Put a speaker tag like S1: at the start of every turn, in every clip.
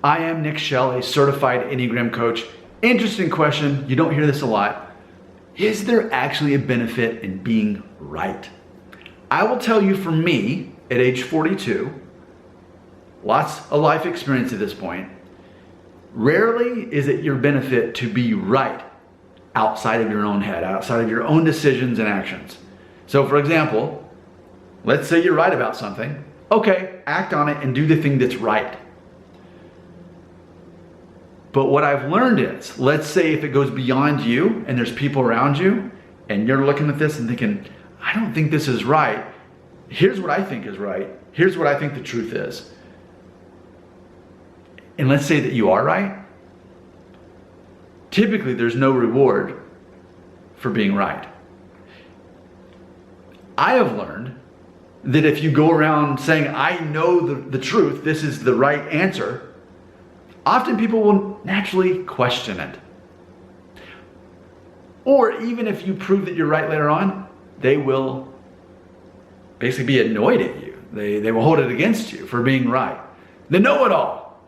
S1: I am Nick Shell, a certified Enneagram coach. Interesting question, you don't hear this a lot. Is there actually a benefit in being right? I will tell you, for me, at age 42, lots of life experience at this point, rarely is it your benefit to be right outside of your own head, outside of your own decisions and actions. So for example, let's say you're right about something. Okay, act on it and do the thing that's right. But what I've learned is, let's say if it goes beyond you and there's people around you and you're looking at this and thinking, I don't think this is right. Here's what I think is right. Here's what I think the truth is. And let's say that you are right. Typically, there's no reward for being right. I have learned that if you go around saying, I know the truth, this is the right answer, often people will naturally question it. Or even if you prove that you're right later on, they will basically be annoyed at you. They will hold it against you for being right. The know-it-all.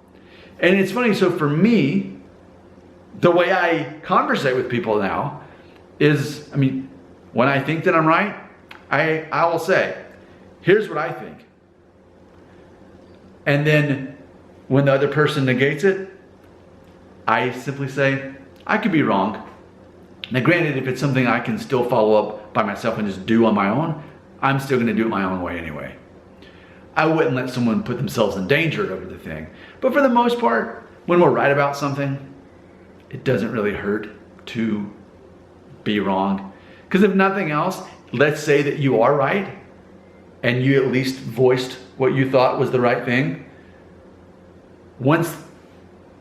S1: And it's funny, so for me, the way I conversate with people now is, when I think that I'm right, I will say, here's what I think. And then when the other person negates it, I simply say, I could be wrong. Now granted, if it's something I can still follow up by myself and just do on my own, I'm still gonna do it my own way anyway. I wouldn't let someone put themselves in danger over the thing. But for the most part, when we're right about something, it doesn't really hurt to be wrong. Because if nothing else, let's say that you are right and you at least voiced what you thought was the right thing. Once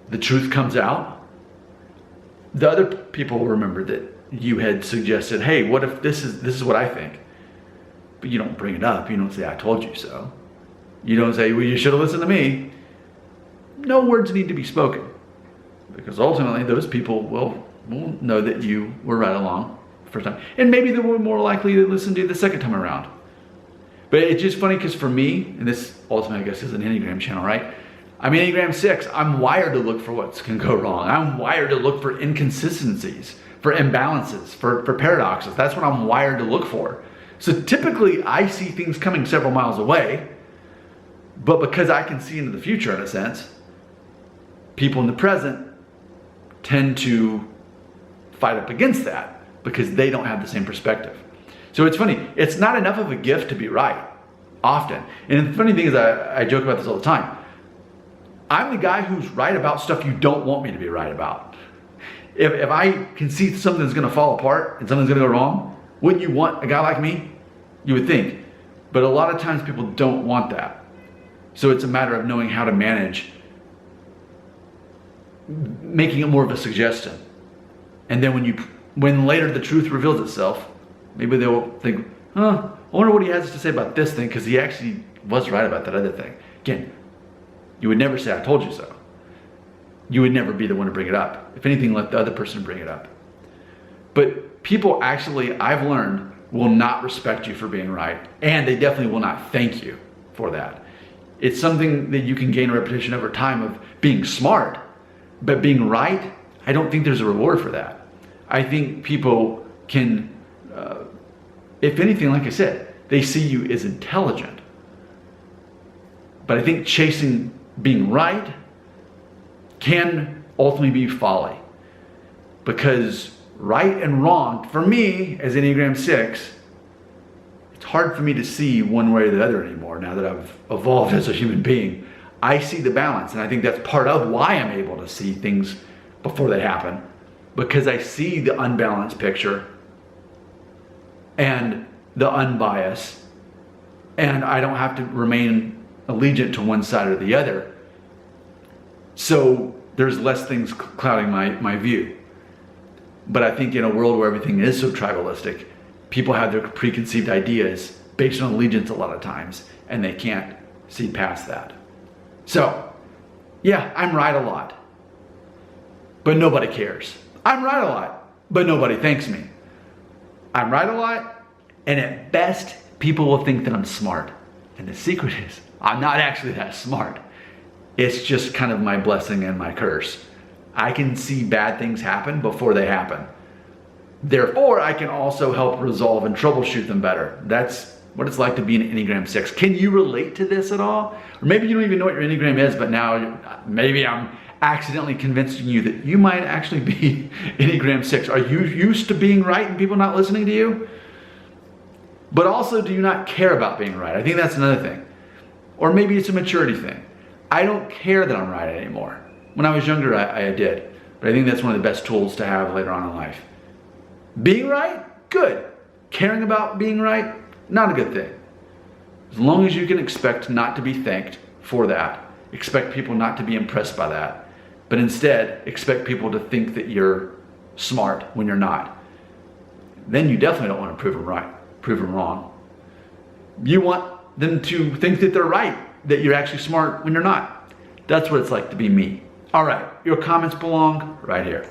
S1: the truth comes out, the other people will remember that you had suggested, hey, what if this is what I think? But you don't bring it up. You don't say, I told you so. You don't say, well, you should have listened to me. No words need to be spoken, because ultimately those people will know that you were right along the first time. And maybe they were more likely to listen to you the second time around. But it's just funny because for me, and this ultimately I guess is an Enneagram channel, right? I'm Enneagram 6. I'm wired to look for what can go wrong. I'm wired to look for inconsistencies, for imbalances, for paradoxes. That's what I'm wired to look for. So typically I see things coming several miles away, but because I can see into the future in a sense, people in the present tend to fight up against that because they don't have the same perspective. So it's funny, it's not enough of a gift to be right, often. And the funny thing is, I joke about this all the time. I'm the guy who's right about stuff you don't want me to be right about. If I can see something's gonna fall apart and something's gonna go wrong, wouldn't you want a guy like me? You would think. But a lot of times people don't want that. So it's a matter of knowing how to manage, making it more of a suggestion. And then when later the truth reveals itself, maybe they'll think, I wonder what he has to say about this thing, because he actually was right about that other thing. Again, you would never say, I told you so. You would never be the one to bring it up. If anything, let the other person bring it up. But people actually, I've learned, will not respect you for being right. And they definitely will not thank you for that. It's something that you can gain a reputation over time of being smart, but being right, I don't think there's a reward for that. I think people can, if anything, like I said, they see you as intelligent. But I think chasing being right can ultimately be folly. Because right and wrong, for me, as Enneagram 6, it's hard for me to see one way or the other anymore now that I've evolved as a human being. I see the balance, and I think that's part of why I'm able to see things before they happen, because I see the unbalanced picture and the unbiased, and I don't have to remain allegiant to one side or the other. So there's less things clouding my view. But I think in a world where everything is so tribalistic, people have their preconceived ideas based on allegiance a lot of times, and they can't see past that. So, yeah, I'm right a lot, but nobody cares. I'm right a lot, but nobody thanks me. I'm right a lot, and at best, people will think that I'm smart. And the secret is, I'm not actually that smart. It's just kind of my blessing and my curse. I can see bad things happen before they happen. Therefore, I can also help resolve and troubleshoot them better. That's what it's like to be an Enneagram 6. Can you relate to this at all? Or maybe you don't even know what your Enneagram is, but now maybe I'm accidentally convincing you that you might actually be Enneagram 6. Are you used to being right and people not listening to you? But also, do you not care about being right? I think that's another thing. Or maybe it's a maturity thing. I don't care that I'm right anymore. When I was younger, I did. But I think that's one of the best tools to have later on in life. Being right? Good. Caring about being right? Not a good thing. As long as you can expect not to be thanked for that, expect people not to be impressed by that, but instead expect people to think that you're smart when you're not, then you definitely don't want to prove them right, prove them wrong. You want them to think that they're right, that you're actually smart when you're not. That's what it's like to be me. All right, your comments belong right here.